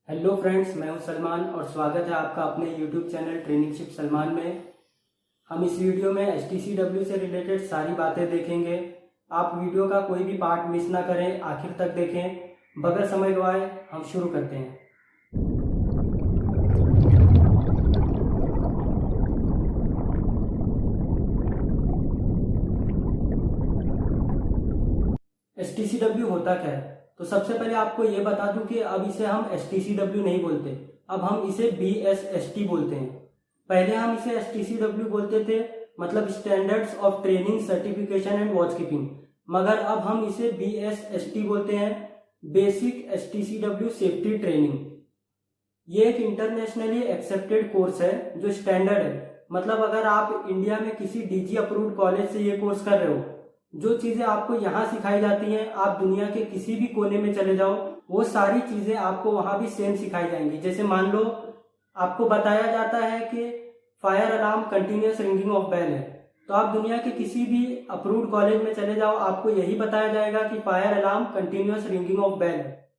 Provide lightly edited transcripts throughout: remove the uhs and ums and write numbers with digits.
Hello friends, मैं हूं सलमान और स्वागत है आपका अपने यूट्यूब चैनल ट्रेनिंगशिप सलमान में। हम इस वीडियो में HTCW से रिलेटेड सारी बातें देखेंगे। आप वीडियो का कोई भी पार्ट मिस ना करें, आखिर तक देखें। बगैर समय गवाए हम शुरू करते हैं। HTCW होता क्या है? तो सबसे पहले आपको ये बता दूं कि अब इसे हम HTCW नहीं बोलते, अब हम इसे BSST बोलते हैं। पहले हम इसे HTCW बोलते थे, मतलब standards of training certification and watch keeping, मगर अब हम इसे BSST बोलते हैं, बेसिक HTCW सेफ्टी ट्रेनिंग। ये एक इंटरनेशनली एक्सेप्टेड कोर्स है जो स्टैंडर्ड है। मतलब अगर आप इंडिया में किसी DG अप्रूव्ड कॉलेज से ये कोर्स कर रहे हो, जो चीजें आपको यहाँ सिखाई जाती हैं, आप दुनिया के किसी भी कोने में चले जाओ, वो सारी चीजें आपको वहां भी सेम सिखाई जाएंगी। जैसे मान लो आपको बताया जाता है कि fire alarm continuous ringing of bell है, तो आप दुनिया के किसी भी अप्रूव्ड कॉलेज में चले जाओ, आपको यही बताया जाएगा कि fire alarm continuous ringing of bell है।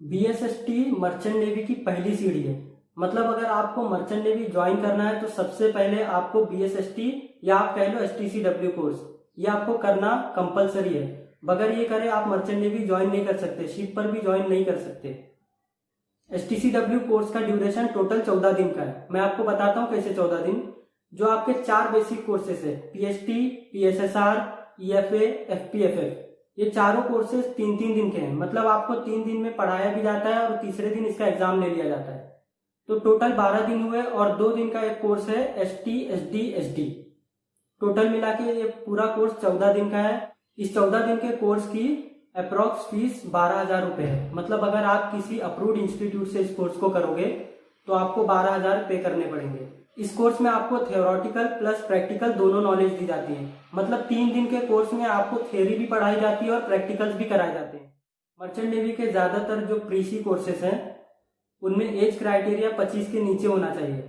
BSST मर्चेंट नेवी की पहली सीढ़ी है। मतलब अगर आपको मर्चेंट नेवी ज्वाइन करना है तो सबसे पहले आपको BSST या आप कह लो HTCW कोर्स ये आपको करना कंपलसरी है। बगैर ये करे आप मर्चेंट नेवी ज्वाइन नहीं कर सकते, शिप पर भी ज्वाइन नहीं कर सकते। HTCW कोर्स का ड्यूरेशन टोटल 14 दिन का है। मैं आपको बताता हूँ कैसे 14 दिन। जो आपके 4 बेसिक कोर्सेस है, PST, PSSR, EFA, FPFF, ये चारों कोर्सेज 3-3 दिन के हैं। मतलब आपको 3 दिन में पढ़ाया भी जाता है और तीसरे दिन इसका एग्जाम ले लिया जाता है। तो टोटल 12 दिन हुए और 2 दिन का एक कोर्स है ST, SD, SD। टोटल मिला के ये पूरा कोर्स 14 दिन का है। इस 14 दिन के कोर्स की अप्रोक्स फीस 12,000 रुपए है। मतलब अगर आप किसी अप्रूव्ड इंस्टीट्यूट से इस कोर्स को करोगे तो आपको 12,000 पे करने पड़ेंगे। इस कोर्स में आपको थियोरेटिकल प्लस प्रैक्टिकल दोनों नॉलेज दी जाती है। मतलब 3 दिन के कोर्स में आपको थियोरी भी पढ़ाई जाती है और प्रैक्टिकल्स भी कराए जाते हैं। मर्चेंट नेवी के ज्यादातर जो प्री-सी कोर्सेस हैं उनमें एज क्राइटेरिया 25 के नीचे होना चाहिए,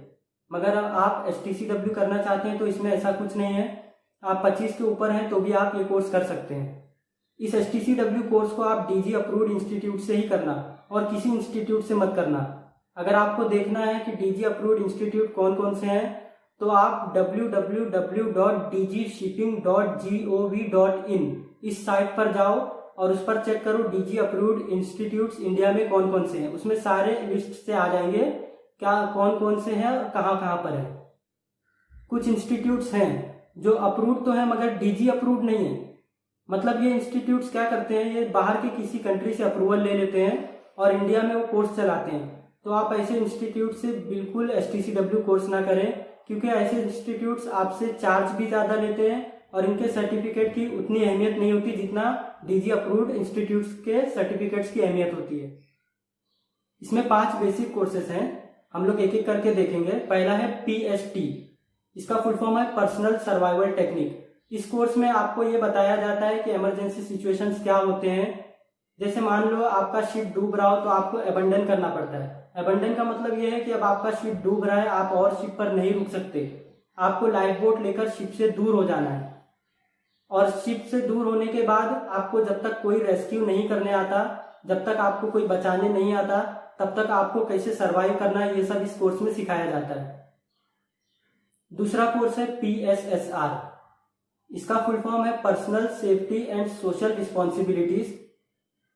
मगर आप HTCW करना चाहते हैं तो इसमें ऐसा कुछ नहीं है। आप 25 के ऊपर हैं तो भी आप ये कोर्स कर सकते हैं। इस HTCW कोर्स को आप DG अप्रूव्ड इंस्टीट्यूट से ही करना और किसी इंस्टीट्यूट से मत करना। अगर आपको देखना है कि DG अप्रूव्ड इंस्टीट्यूट कौन कौन से हैं तो आप www.dgshipping.gov.in इस साइट पर जाओ और उस पर चेक करो DG अप्रूव्ड इंस्टीट्यूट्स इंडिया में कौन कौन से हैं। उसमें सारे लिस्ट से आ जाएंगे क्या कौन कौन से हैं और कहाँ कहाँ पर है। कुछ इंस्टीट्यूट्स हैं जो अप्रूव्ड तो है मगर DG अप्रूव्ड नहीं है। मतलब ये इंस्टीट्यूट्स क्या करते हैं, ये बाहर के किसी कंट्री से अप्रूवल ले लेते हैं और इंडिया में वो कोर्स चलाते हैं। तो आप ऐसे इंस्टीट्यूट से बिल्कुल HTCW कोर्स ना करें, क्योंकि ऐसे इंस्टीट्यूट्स आपसे चार्ज भी ज्यादा लेते हैं और इनके सर्टिफिकेट की उतनी अहमियत नहीं होती जितना DG अप्रूव्ड इंस्टीट्यूट्स के सर्टिफिकेट्स की अहमियत होती है। इसमें 5 बेसिक कोर्सेस हैं, हम लोग एक एक करके देखेंगे। पहला है PST, इसका फुल फॉर्म है पर्सनल सर्वाइवल टेक्निक। इस कोर्स में आपको ये बताया जाता है कि इमरजेंसी सिचुएशंस क्या होते हैं। जैसे मान लो आपका शिप डूब रहा हो तो आपको अबंडन करना पड़ता है। अबंडन का मतलब ये है कि अब आपका शिप डूब रहा है, आप और शिप पर नहीं रुक सकते, आपको लाइफ बोट लेकर शिप से दूर हो जाना है। और शिप से दूर होने के बाद आपको जब तक कोई रेस्क्यू नहीं करने आता, जब तक आपको कोई बचाने नहीं आता, तब तक आपको कैसे सरवाइव करना है ये सब इस कोर्स में सिखाया जाता है। दूसरा कोर्स है PSSR, इसका फुल फॉर्म है personal safety and social responsibilities.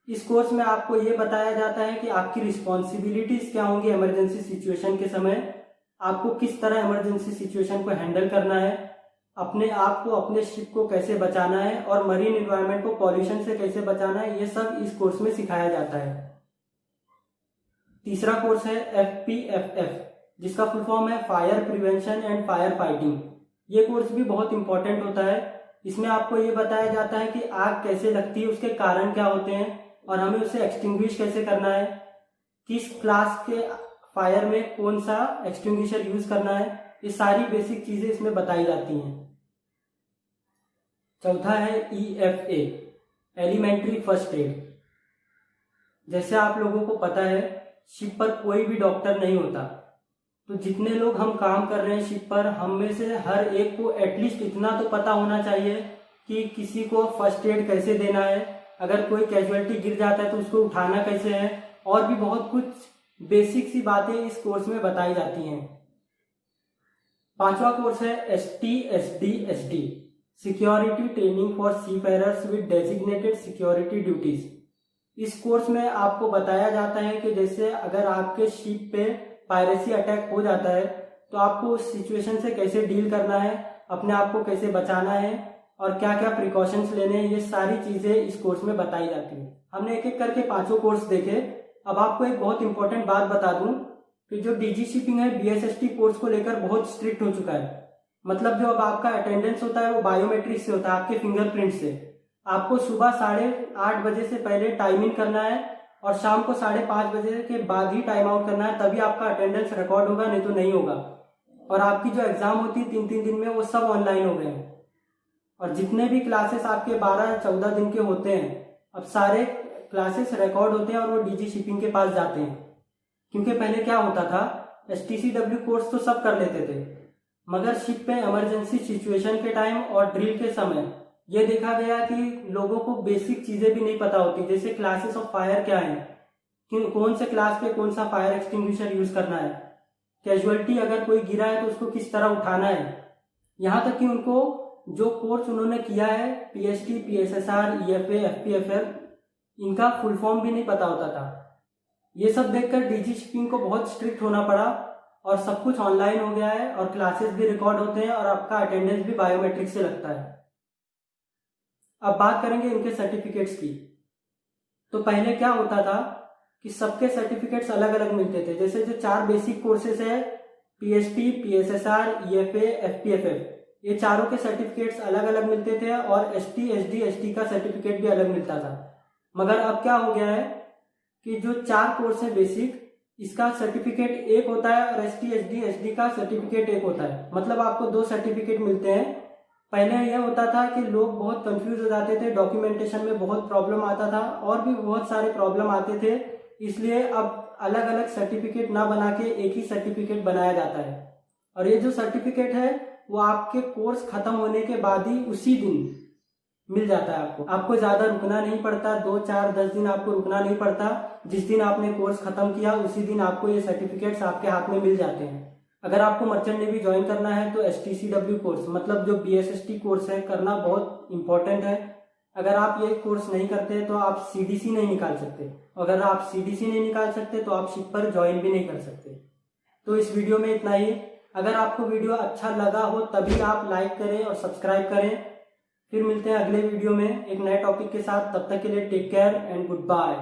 इस कोर्स में आपको ये बताया जाता है कि आपकी रिस्पॉन्सिबिलिटीज क्या होंगी इमरजेंसी सिचुएशन के समय, आपको किस तरह इमरजेंसी सिचुएशन को हैंडल करना है, अपने आप को अपने शिप को कैसे बचाना है और मरीन एनवायरनमेंट को पॉल्यूशन से कैसे बचाना है, ये सब इस कोर्स में सिखाया जाता है। तीसरा कोर्स है FPFF, जिसका फुल फॉर्म है fire prevention and fire fighting. ये कोर्स भी बहुत इंपॉर्टेंट होता है। इसमें आपको ये बताया जाता है कि आग कैसे लगती है, उसके कारण क्या होते हैं और हमें उसे एक्सटिंग्विश कैसे करना है, किस क्लास के फायर में कौन सा एक्सटिंग्विशर यूज करना है, ये सारी बेसिक चीजें इसमें बताई जाती हैं। चौथा है EFA, एलिमेंट्री फर्स्ट एड। जैसे आप लोगों को पता है शिप पर कोई भी डॉक्टर नहीं होता, तो जितने लोग हम काम कर रहे हैं शिप पर, हम में से हर एक को एटलीस्ट इतना तो पता होना चाहिए कि किसी को फर्स्ट एड कैसे देना है, अगर कोई कैजुअलिटी गिर जाता है तो उसको उठाना कैसे है, और भी बहुत कुछ बेसिक सी बातें इस कोर्स में बताई जाती हैं। 5वां कोर्स है STSD security training for seafarers with designated security duties. इस कोर्स में आपको बताया जाता है कि जैसे अगर आपके शिप पे पायरेसी अटैक हो जाता है तो आपको उस सिचुएशन से कैसे डील करना है, अपने आप को कैसे बचाना है और क्या क्या प्रिकॉशंस लेने हैं, ये सारी चीजें इस कोर्स में बताई जाती हैं। हमने एक एक करके 5 कोर्स देखे। अब आपको एक बहुत इंपॉर्टेंट बात बता दूं कि जो डीजी शिपिंग है BSST कोर्स को लेकर बहुत स्ट्रिक्ट हो चुका है। मतलब जो अब आपका अटेंडेंस होता है वो बायोमेट्रिक से होता है, आपके फिंगरप्रिंट से। आपको सुबह 8:30 बजे से पहले टाइम इन करना है और शाम को 5:30 बजे के बाद ही टाइम आउट करना है, तभी आपका अटेंडेंस रिकॉर्ड होगा, नहीं तो नहीं होगा। और आपकी जो एग्जाम होती है 3-3 दिन में, वो सब ऑनलाइन हो गए हैं। और जितने भी क्लासेस आपके 12-14 दिन के होते हैं, अब सारे क्लासेस रिकॉर्ड होते हैं और वो डीजी शिपिंग के पास जाते हैं। क्योंकि पहले क्या होता था, STCW कोर्स तो सब कर लेते थे, मगर शिप पे इमरजेंसी सिचुएशन के टाइम और ड्रिल के समय ये देखा गया कि लोगों को बेसिक चीजें भी नहीं पता होती, जैसे क्लासेस ऑफ फायर क्या है, कौन से क्लास पे कौन सा फायर एक्सटिंग्विशर यूज करना है, कैजुअलिटी अगर कोई गिरा है तो उसको किस तरह उठाना है। यहाँ तक कि उनको जो कोर्स उन्होंने किया है PST, PSSR, EFA, FPFL, इनका फुल फॉर्म भी नहीं पता होता था। ये सब देखकर डीजी शिपिंग को बहुत स्ट्रिक्ट होना पड़ा और सब कुछ ऑनलाइन हो गया है और क्लासेस भी रिकॉर्ड होते हैं और आपका अटेंडेंस भी बायोमेट्रिक से लगता है। अब बात करेंगे इनके सर्टिफिकेट्स की। तो पहले क्या होता था कि सबके सर्टिफिकेट्स अलग अलग मिलते थे। जैसे जो 4 बेसिक कोर्सेस है PST, PSSR, EFA, FPFL, ये चारों के सर्टिफिकेट्स अलग अलग मिलते थे और STSD का सर्टिफिकेट भी अलग मिलता था। मगर अब क्या हो गया है कि जो 4 कोर्स है बेसिक, इसका सर्टिफिकेट एक होता है और STSD का सर्टिफिकेट एक होता है। मतलब आपको 2 सर्टिफिकेट मिलते हैं। पहले यह होता था कि लोग बहुत कंफ्यूज हो जाते थे, डॉक्यूमेंटेशन में बहुत प्रॉब्लम आता था और भी बहुत सारे प्रॉब्लम आते थे, इसलिए अब अलग अलग सर्टिफिकेट ना बना के एक ही सर्टिफिकेट बनाया जाता है। और ये जो सर्टिफिकेट है वो आपके कोर्स खत्म होने के बाद ही उसी दिन मिल जाता है। आपको ज्यादा रुकना नहीं पड़ता, 2, 4, 10 दिन आपको रुकना नहीं पड़ता। जिस दिन आपने कोर्स खत्म किया उसी दिन आपको ये सर्टिफिकेट्स आपके हाथ में मिल जाते हैं। अगर आपको मर्चेंट नेवी ज्वाइन करना है तो STCW कोर्स, मतलब जो BSST कोर्स है, करना बहुत इंपॉर्टेंट है। अगर आप ये कोर्स नहीं करते तो आप CDC नहीं निकाल सकते, अगर आप CDC नहीं निकाल सकते तो आप शिप पर ज्वाइन भी नहीं कर सकते। तो इस वीडियो में इतना ही। अगर आपको वीडियो अच्छा लगा हो तभी आप लाइक करें और सब्सक्राइब करें। फिर मिलते हैं अगले वीडियो में एक नए टॉपिक के साथ। तब तक के लिए take care and good bye.